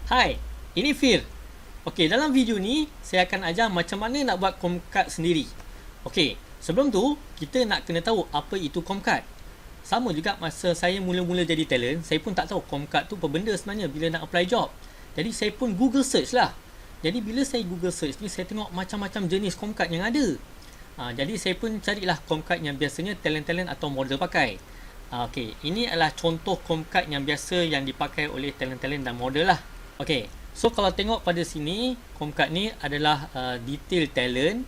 Hai, ini Fir. Okey, dalam video ni saya akan ajar macam mana nak buat Comcard sendiri. Okey, sebelum tu kita nak kena tahu apa itu Comcard. Sama juga masa saya mula-mula jadi talent, saya pun tak tahu Comcard tu apa benda sebenarnya bila nak apply job. Jadi saya pun Google search lah. Jadi bila saya Google search ni, saya tengok macam-macam jenis Comcard yang ada. Jadi saya pun carilah Comcard yang biasanya talent-talent atau model pakai. Okey, ini adalah contoh Comcard yang biasa yang dipakai oleh talent-talent dan model lah. Okey, so kalau tengok pada sini, Comcard ni adalah detail talent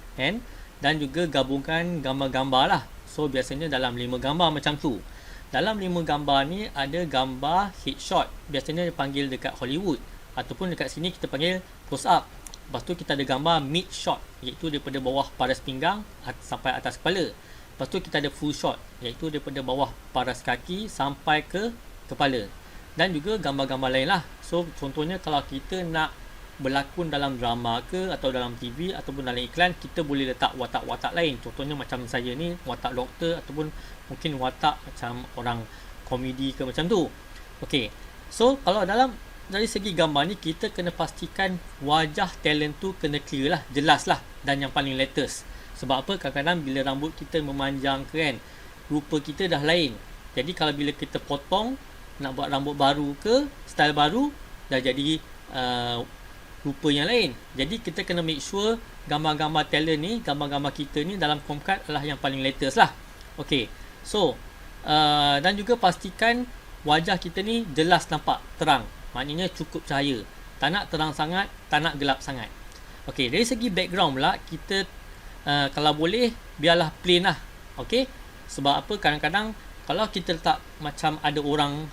dan juga gabungan gambar-gambar lah. So biasanya dalam 5 gambar macam tu. Dalam 5 gambar ni ada gambar headshot, biasanya dipanggil dekat Hollywood, ataupun dekat sini kita panggil close up. Lepas tu kita ada gambar mid shot, iaitu daripada bawah paras pinggang sampai atas kepala. Lepas tu kita ada full shot, iaitu daripada bawah paras kaki sampai ke kepala. Dan juga gambar-gambar lain lah. So contohnya kalau kita nak berlakon dalam drama ke, atau dalam TV, ataupun dalam iklan, kita boleh letak watak-watak lain. Contohnya macam saya ni, watak doktor, ataupun mungkin watak macam orang komedi ke macam tu. Okay, so kalau dari segi gambar ni, kita kena pastikan wajah talent tu kena clear lah, jelas lah, dan yang paling latest. Sebab apa? Kadang-kadang bila rambut kita memanjang ke kan, rupa kita dah lain. Jadi kalau bila kita potong, nak buat rambut baru ke, style baru, dah jadi rupa yang lain. Jadi kita kena make sure gambar-gambar talent ni, gambar-gambar kita ni dalam Comcard adalah yang paling latest lah. Okay, so dan juga pastikan wajah kita ni jelas nampak, terang. Maknanya cukup cahaya, tak nak terang sangat, tak nak gelap sangat. Okay, dari segi background pula, kita kalau boleh biarlah plain lah. Okay, sebab apa? Kadang-kadang kalau kita letak macam ada orang,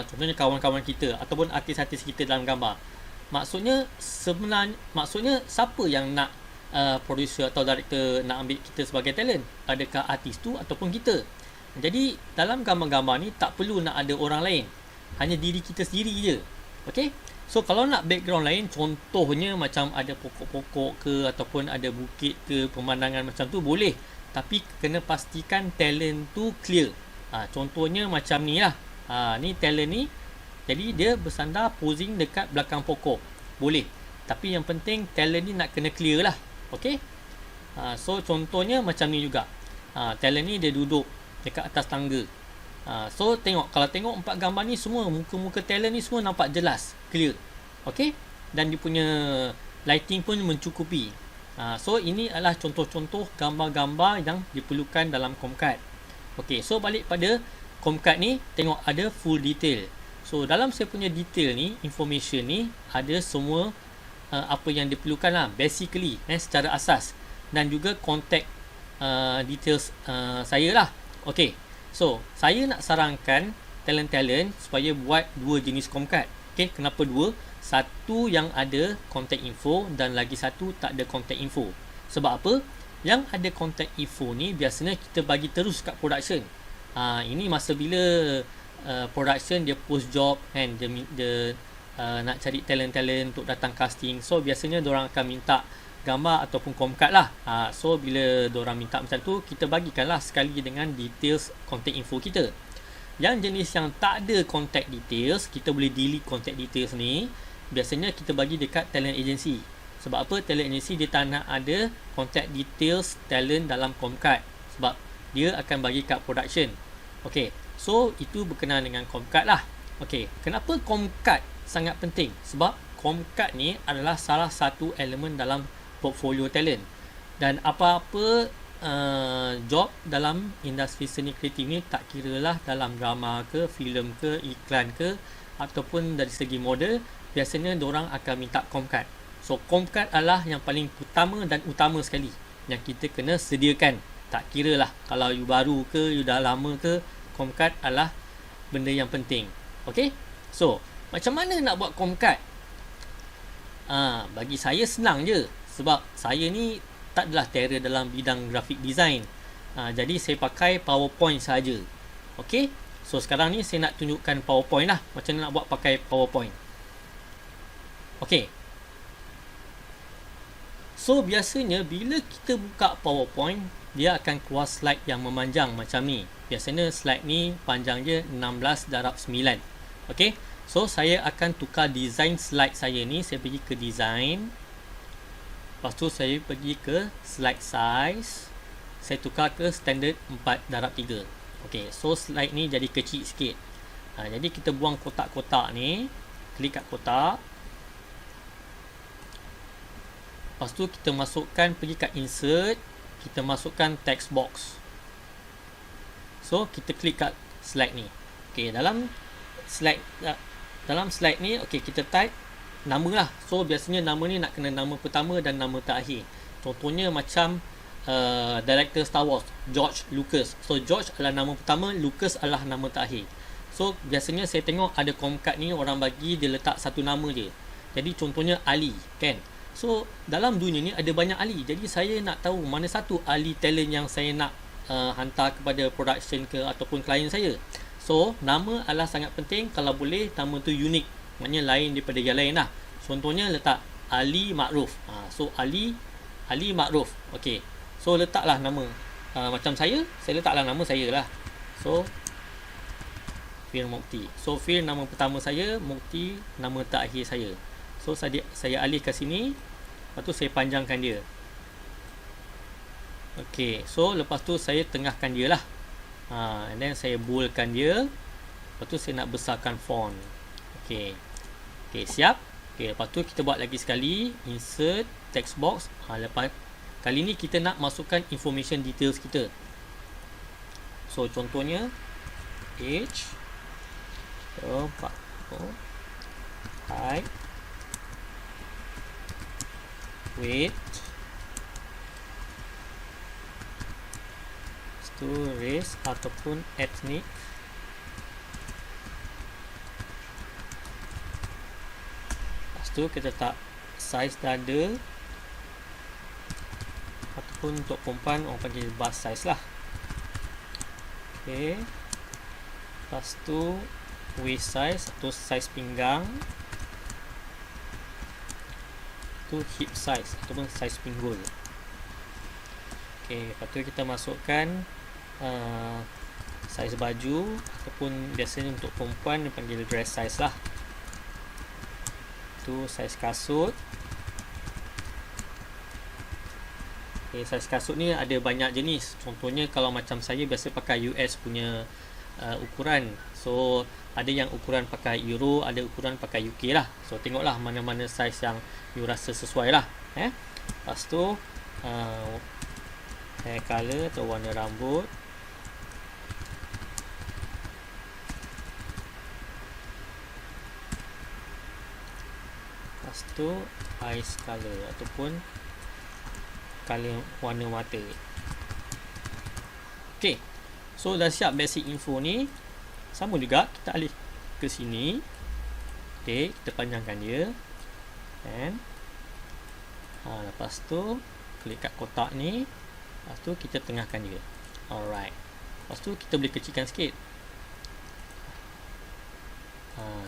contohnya kawan-kawan kita ataupun artis-artis kita dalam gambar, maksudnya siapa yang nak producer atau director nak ambil kita sebagai talent? Adakah artis tu ataupun kita? Jadi dalam gambar-gambar ni tak perlu nak ada orang lain, hanya diri kita sendiri je. Okay, so kalau nak background lain, contohnya macam ada pokok-pokok ke, ataupun ada bukit ke, pemandangan macam tu boleh, tapi kena pastikan talent tu clear. Contohnya macam ni lah. Ni talent ni, jadi dia bersandar posing dekat belakang pokok, boleh, tapi yang penting talent ni nak kena clear lah. Okay, so contohnya macam ni juga. Talent ni dia duduk dekat atas tangga. So kalau tengok 4 gambar ni, semua muka-muka talent ni semua nampak jelas, clear. Okay, dan dia punya lighting pun mencukupi. So ini adalah contoh-contoh gambar-gambar yang diperlukan dalam Comcard. Okay, so balik pada Comcard ni, tengok ada full detail. So dalam saya punya detail ni, information ni, ada semua apa yang diperlukan lah, basically, secara asas. Dan juga contact details saya lah. Okay, so saya nak sarankan talent-talent supaya buat 2 jenis Comcard. Okay, kenapa 2? Satu yang ada contact info, dan lagi satu tak ada contact info. Sebab apa? Yang ada contact info ni biasanya kita bagi terus kat production. Ini masa bila production dia post job kan, dia nak cari talent-talent untuk datang casting. So biasanya diorang akan minta gambar ataupun Comcard lah. So bila diorang minta macam tu, kita bagikanlah sekali dengan details contact info kita. Yang jenis yang tak ada contact details, kita boleh delete contact details ni. Biasanya kita bagi dekat talent agency. Sebab apa? Talent agency dia tak nak ada contact details talent dalam Comcard, sebab dia akan bagi kat production. Okay, so itu berkenaan dengan Comcard lah. Okay, kenapa Comcard sangat penting? Sebab Comcard ni adalah salah satu elemen dalam portfolio talent. Dan apa-apa job dalam industri seni kreatif ni, tak kira lah dalam drama ke, filem ke, iklan ke, ataupun dari segi model, biasanya diorang akan minta Comcard. So Comcard adalah yang paling utama sekali yang kita kena sediakan. Tak kira lah kalau you baru ke, you dah lama ke, Comcard adalah benda yang penting. Okay, so macam mana nak buat Comcard? Bagi saya senang je, sebab saya ni tak adalah terror dalam bidang graphic design. Jadi saya pakai PowerPoint saja. Okay, so sekarang ni saya nak tunjukkan PowerPoint lah, macam mana nak buat pakai PowerPoint. Okay, so biasanya bila kita buka PowerPoint, dia akan keluar slide yang memanjang macam ni. Biasanya slide ni panjang je 16 darab 9. Okey, So saya akan tukar design slide saya ni. Saya pergi ke design, lepas tu saya pergi ke slide size, saya tukar ke standard 4/3. ok, so slide ni jadi kecil sikit. Jadi kita buang kotak-kotak ni, klik kat kotak, lepas tu kita masukkan, pergi kat insert, kita masukkan text box. So kita klik kat slide ni. ok, dalam slide ni, ok, kita type nama lah. So biasanya nama ni nak kena nama pertama dan nama terakhir. Contohnya macam director Star Wars, George Lucas. So George adalah nama pertama, Lucas adalah nama terakhir. So biasanya saya tengok ada Comcard ni orang bagi dia letak satu nama je. Jadi contohnya Ali, kan. So dalam dunia ni ada banyak Ali. Jadi saya nak tahu mana satu Ali talent yang saya nak hantar kepada production ke ataupun klien saya. So nama adalah sangat penting. Kalau boleh nama tu unik, maknanya lain daripada yang lain lah. Contohnya letak Ali Ma'ruf. So Ali Ma'ruf. ok, so letaklah nama macam saya letaklah nama saya lah. So Fir Mukti. So Fir nama pertama saya, Mukti nama terakhir saya. So saya alih ke sini, lepas tu saya panjangkan dia. ok, so lepas tu saya tengahkan dia lah. And then saya boldkan dia. Lepas tu saya nak besarkan font. ok, siap. ok, lepas tu kita buat lagi sekali, insert text box. Lepas kali ni kita nak masukkan information details kita. So contohnya age, height, weight, race ataupun ethnic, lepas tu kita tak size dada, ataupun untuk perempuan orang panggil bust size lah. ok, lepas tu waist size atau size pinggang, tu hip size ataupun size pinggul. ok, lepas tu kita masukkan size baju, ataupun biasanya untuk perempuan dipanggil dress size lah. Tu size kasut. ok, size kasut ni ada banyak jenis. Contohnya kalau macam saya biasa pakai US punya ukuran. So ada yang ukuran pakai Euro, ada ukuran pakai UK lah. So tengoklah mana-mana size yang you rasa sesuai lah. Lepas tu hair color atau warna rambut. Lepas tu eyes color ataupun color warna mata. ok, so dah siap basic info ni. Sama juga kita alih ke sini. ok, kita panjangkan dia. And lepas tu klik kat kotak ni. Lepas tu kita tengahkan dia. Alright. Lepas tu kita boleh kecilkan sikit.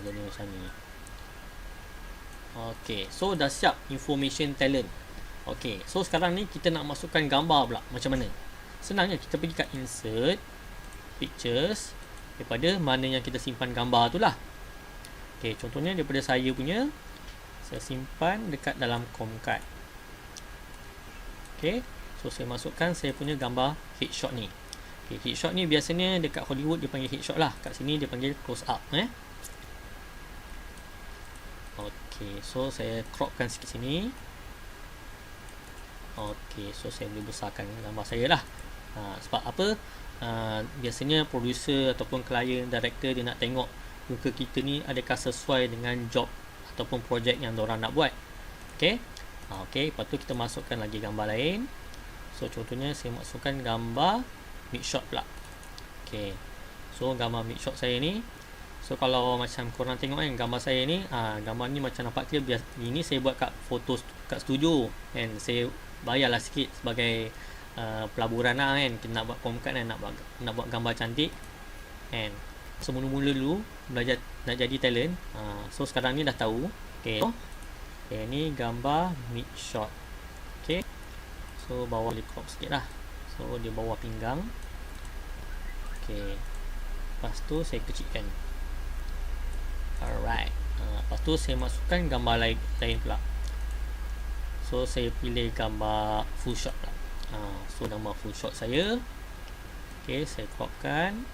Jadi macam ni. ok, so dah siap information talent. ok, so sekarang ni kita nak masukkan gambar pula. Macam mana? Senangnya kita pergi kat insert pictures, daripada mana yang kita simpan gambar tu lah. ok, contohnya daripada saya punya, saya simpan dekat dalam Comcard. ok, so saya masukkan saya punya gambar headshot ni. ok, headshot ni biasanya dekat Hollywood dia panggil headshot lah. Kat sini dia panggil close up. ok, so saya cropkan sikit sini. ok, so saya boleh besarkan gambar saya lah. Sebab apa? Biasanya producer ataupun klien, director dia nak tengok muka kita ni adakah sesuai dengan job ataupun projek yang diorang nak buat. ok, lepas tu kita masukkan lagi gambar lain. So contohnya saya masukkan gambar mid shot pula. ok, so gambar mid shot saya ni, so kalau macam korang tengok kan gambar saya ni, gambar ni macam nampak clear. Ini saya buat kat foto kat studio, and saya bayarlah sikit sebagai pelaburan lah kan. Kita nak buat Comcard kan, nak buat gambar cantik, and so mula-mula dulu belajar nak jadi talent. So sekarang ni dah tahu. ok, ni gambar mid shot. ok, so bawah boleh crop sikit lah. So dia bawah pinggang. ok, lepas tu saya kecilkan. Alright. Lepas tu saya masukkan gambar lain pula. So saya pilih gambar full shot pula. So nama full shot saya. Okay, saya cropkan.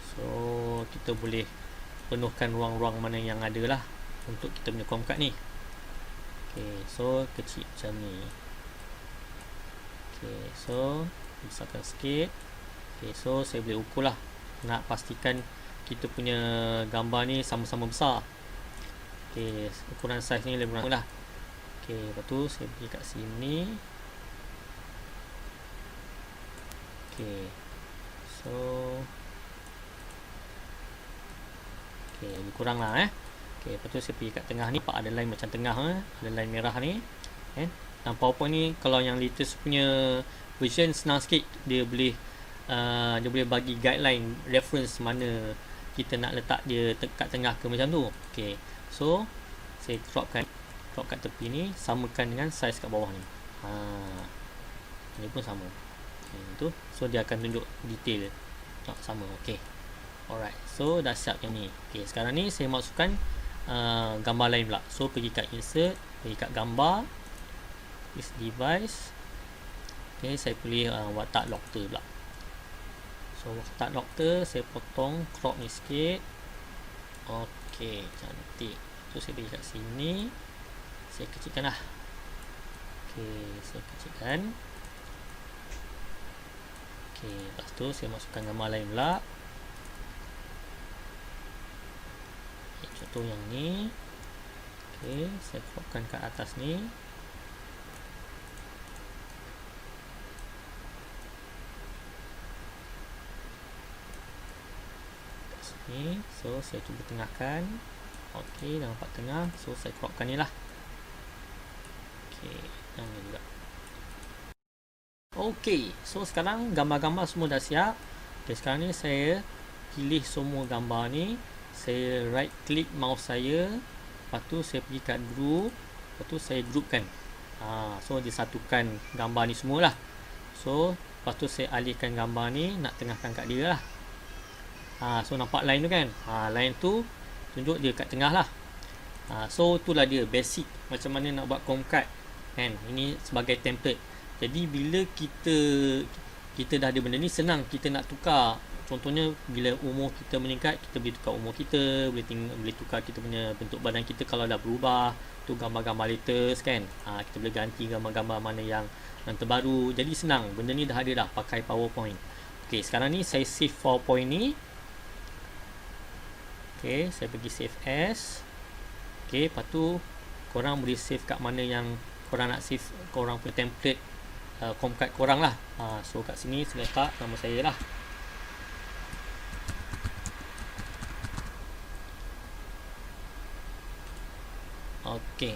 So kita boleh penuhkan ruang-ruang mana yang ada lah untuk kita punya Chromecard ni. Okay, so kecil macam ni. Okay, so besarkan sikit. Okay, so saya boleh ukur lah. Nak pastikan kita punya gambar ni sama-sama besar. Okay, ukuran saiz ni lebih kurang lah. Okay, lepas tu saya pergi kat sini. Okay, so okay, lebih kurang lah Okay, lepas tu saya pergi kat tengah ni. Ada line macam tengah ada line merah ni dalam PowerPoint ni, kalau yang latest punya version senang sikit. Dia boleh bagi guideline, reference mana kita nak letak dia kat tengah ke macam tu. Okay, so saya crop kat tepi ni, samakan dengan saiz kat bawah ni. Ini pun sama. Tu, so dia akan tunjuk detail sama. Okay, alright, so dah siap yang ni. Okay, sekarang ni saya masukkan gambar lain pula. So pergi kat insert, pergi kat gambar, this device. Okay, saya pilih watak doctor pula. So watak doctor saya potong, crop ni sikit. Okay, cantik. So saya pergi kat sini, saya kecilkan lah. Okay, saya kecilkan. Okay, lepas tu saya masukkan gambar lain pula. Okay, contoh yang ni. Okay, saya cropkan kat atas ni. Kat sini. So saya cuba tengahkan. Okay, dah nampak tengah. So saya cropkan ni lah. Okay, yang ni juga. Okay, so sekarang gambar-gambar semua dah siap. Okay, sekarang ni saya pilih semua gambar ni. Saya right click mouse saya. Lepas tu saya pergi kat group. Lepas tu saya groupkan. So disatukan gambar ni semua lah. So lepas tu saya alihkan gambar ni, nak tengahkan kat dia lah. So nampak line tu kan. Line tu tunjuk dia kat tengah lah. So itulah dia basic macam mana nak buat Chromecard kan. Ini sebagai template. Jadi bila kita dah ada benda ni, senang kita nak tukar. Contohnya bila umur kita meningkat, kita boleh tukar umur kita, boleh tukar kita punya bentuk badan kita kalau dah berubah. Tu gambar-gambar latest kan. Kita boleh ganti gambar-gambar mana yang terbaru. Jadi senang. Benda ni dah ada dah pakai PowerPoint. Okay, sekarang ni saya save PowerPoint ni. Okay, saya pergi save as. Okay, lepas tu korang boleh save kat mana yang korang nak save, korang punya template Chromecard korang lah. So kat sini saya letak nama saya lah. Okay.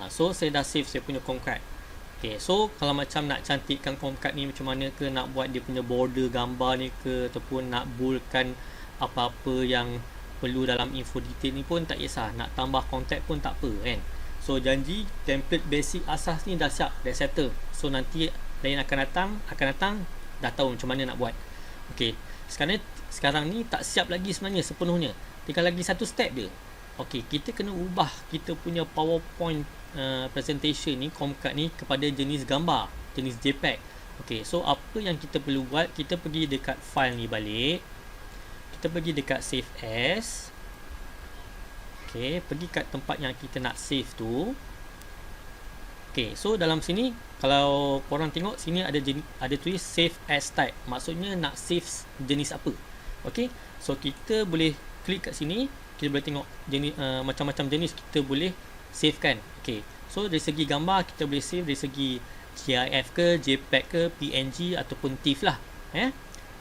So saya dah save saya punya Chromecard. Okay, so kalau macam nak cantikkan Chromecard ni macam mana ke, nak buat dia punya border gambar ni ke, ataupun nak boldkan apa-apa yang perlu dalam info detail ni pun tak kisah. Nak tambah kontak pun tak apa kan. So janji template basic asas ni dah siap, dah settle. So nanti lain akan datang dah tahu macam mana nak buat. Okay, sekarang ni tak siap lagi sebenarnya sepenuhnya. Tinggal lagi satu step dia. Okay, kita kena ubah kita punya PowerPoint presentation ni, Chromecard ni, kepada jenis gambar, jenis JPEG. Okay, so apa yang kita perlu buat, kita pergi dekat file ni balik. Kita pergi dekat save as. Okay, pergi kat tempat yang kita nak save tu. Okay, so dalam sini kalau korang tengok sini ada tulis save as type. Maksudnya nak save jenis apa. Okay, so kita boleh klik kat sini. Kita boleh tengok jenis, macam-macam jenis kita boleh save kan. Okay, so dari segi gambar kita boleh save dari segi GIF ke, JPEG ke, PNG ataupun TIFF lah.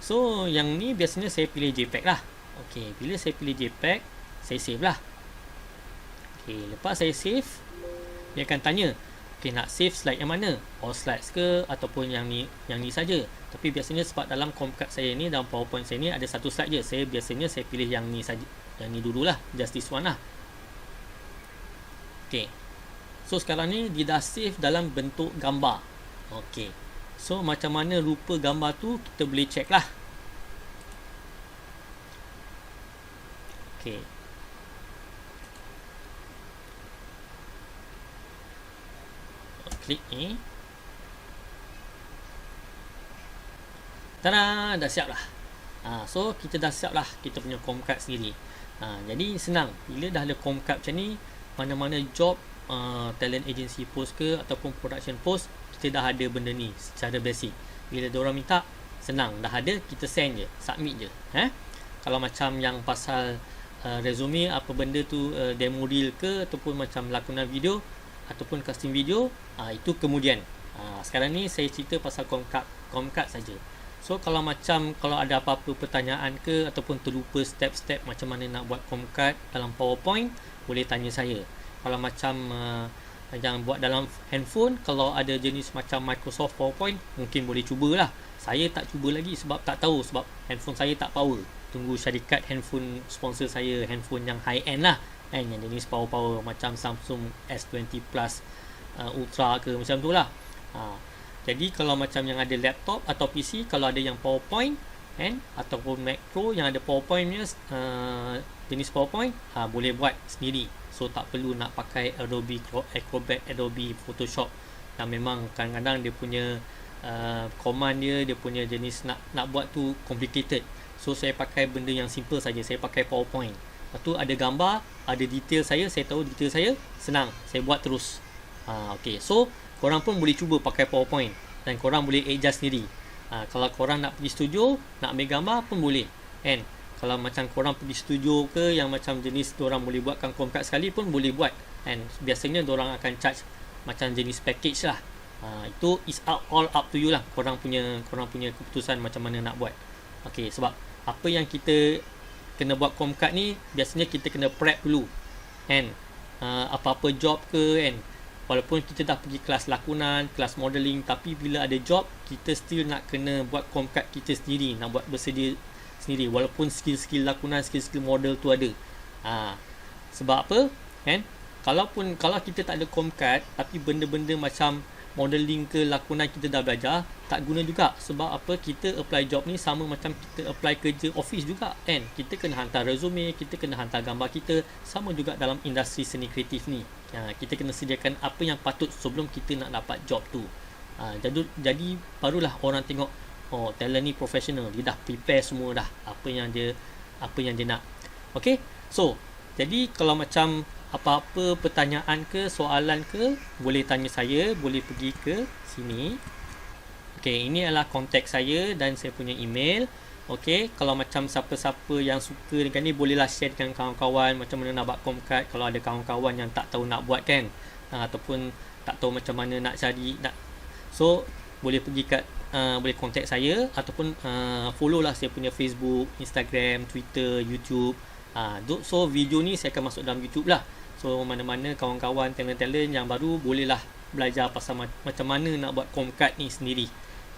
So yang ni biasanya saya pilih JPEG lah. Okay, bila saya pilih JPEG, saya save lah. Okay, lepas saya save, dia akan tanya, okay, nak save slide yang mana? All slides ke, ataupun yang ni saja. Tapi biasanya sebab dalam Chromecard saya ni, dalam PowerPoint saya ni ada satu slide je. Biasanya saya pilih yang ni saja, yang ni dululah, just this one lah. Okay, so sekarang ni dia dah save dalam bentuk gambar. Okay, so macam mana rupa gambar tu kita boleh check lah. Okey. Klik ni. Tada, dah siap lah. So kita dah siap lah kita punya Comcard sendiri. Jadi senang. Bila dah ada Comcard macam ni, mana-mana job talent agency post ke ataupun production post, kita dah ada benda ni secara basic. Bila diorang minta, senang, dah ada, kita send je, submit je. Kalau macam yang pasal resume, apa benda tu, demo reel ke ataupun macam lakonan video ataupun custom video, itu kemudian. Sekarang ni saya cerita pasal Comcard saja. So kalau ada apa-apa pertanyaan ke ataupun terlupa step-step macam mana nak buat Comcard dalam PowerPoint, boleh tanya saya. Kalau macam yang buat dalam handphone, kalau ada jenis macam Microsoft PowerPoint, mungkin boleh cubalah. Saya tak cuba lagi sebab tak tahu, sebab handphone saya tak power. Tunggu syarikat handphone sponsor saya, handphone yang high end lah, yang jenis power macam Samsung S20 Plus Ultra ke macam tu lah. Jadi kalau macam yang ada laptop atau PC, kalau ada yang PowerPoint ataupun Mac Pro yang ada PowerPoint punya jenis PowerPoint, boleh buat sendiri. So tak perlu nak pakai Adobe Acrobat, Adobe Photoshop yang memang kadang-kadang dia punya command dia punya jenis nak buat tu complicated. So saya pakai benda yang simple saja. Saya pakai PowerPoint. Lepas tu ada gambar, ada detail saya tahu detail saya, senang, saya buat terus. Okay, so korang pun boleh cuba pakai PowerPoint dan korang boleh adjust sendiri. Kalau korang nak pergi studio, nak ambil gambar pun boleh, kan? Kalau macam korang pergi studio ke yang macam jenis diorang boleh buatkan Comcard sekali pun boleh buat, kan? Biasanya diorang akan charge macam jenis package lah. Itu is all up to you lah. Korang punya keputusan macam mana nak buat. Okay, sebab apa yang kita kena buat Comcard ni, biasanya kita kena prep dulu, kan? Apa-apa job ke, kan? Walaupun kita dah pergi kelas lakonan, kelas modeling, tapi bila ada job, kita still nak kena buat Comcard kita sendiri, nak buat bersedia sendiri, walaupun skill-skill lakonan, skill-skill model tu ada. Sebab apa, kan? Kalau kita tak ada Comcard, tapi benda-benda macam modeling ke lakonan kita dah belajar, tak guna juga. Sebab apa, kita apply job ni sama macam kita apply kerja office juga, kan? Kita kena hantar resume, kita kena hantar gambar kita. Sama juga dalam industri seni kreatif ni, kita kena sediakan apa yang patut sebelum kita nak dapat job tu. Jadi barulah orang tengok, oh, talent ni professional, dia dah prepare semua dah apa yang dia nak. Okay, so jadi kalau macam apa-apa pertanyaan ke soalan ke, boleh tanya saya, boleh pergi ke sini. Okay, ini adalah kontak saya dan saya punya email. Okay, kalau macam siapa-siapa yang suka dengan ni, bolehlah share dengan kawan-kawan macam mana nak buat Comcard. Kalau ada kawan-kawan yang tak tahu nak buat, kan, ataupun tak tahu macam mana nak cari, so boleh pergi kat boleh kontak saya ataupun follow lah saya punya Facebook, Instagram, Twitter, YouTube. So video ni saya akan masuk dalam YouTube lah. So mana-mana kawan-kawan talent-talent yang baru, bolehlah belajar pasal macam mana nak buat Comcard ni sendiri.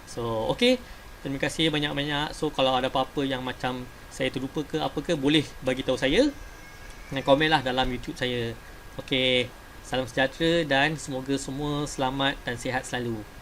So okay, terima kasih banyak-banyak. So kalau ada apa-apa yang macam saya terlupa ke apa ke, boleh bagi tahu saya dan komen lah dalam YouTube saya. Okay, salam sejahtera dan semoga semua selamat dan sihat selalu.